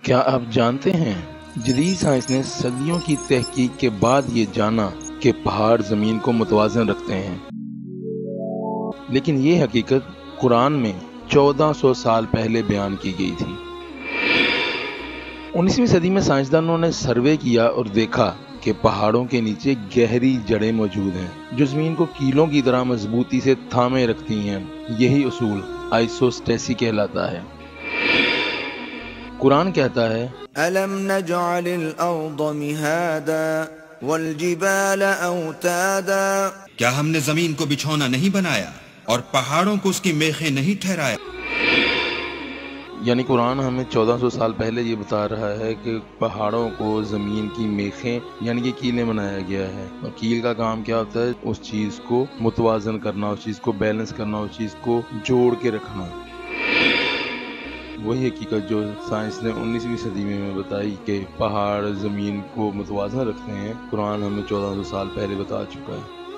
کیا آپ جانتے ہیں جدید سائنس نے صدیوں کی تحقیق کے بعد یہ جانا کہ پہاڑ زمین کو متوازن رکھتے ہیں، لیکن یہ حقیقت قرآن میں 1400 سال پہلے بیان کی گئی تھی۔ 19ویں صدی میں سائنسدانوں نے سروے کیا اور دیکھا کہ پہاڑوں کے نیچے گہری جڑیں موجود ہیں جو زمین کو کیلوں کی طرح مضبوطی سے تھامے رکھتی ہیں۔ یہی اصول آئسوسٹیسی کہلاتا ہے۔ قرآن کہتا ہے أَلَمْ نَجْعَلِ الْأَرْضَ مِهَادًا وَالْجِبَالَ أَوْتَادًا کیا ہم نے زمین کو بچھونا نہیں بنایا اور پہاڑوں کو اس کی میخیں نہیں ٹھہرایا؟ یعنی قرآن ہمیں 1400 سال پہلے یہ بتا رہا ہے کہ پہاڑوں کو زمین کی میخیں یعنی کہ کیلیں بنایا گیا ہے، اور کیل کا کام کیا ہوتا ہے؟ اس چیز کو متوازن کرنا، اس چیز کو بیلنس کرنا، اس چیز کو جوڑ کے رکھنا۔ وہی حقیقت جو سائنس نے 19ویں صدی میں بتائی کہ پہاڑ زمین کو متوازن رکھتے ہیں، قرآن ہمیں 1400 سال پہلے بتا چکا ہے۔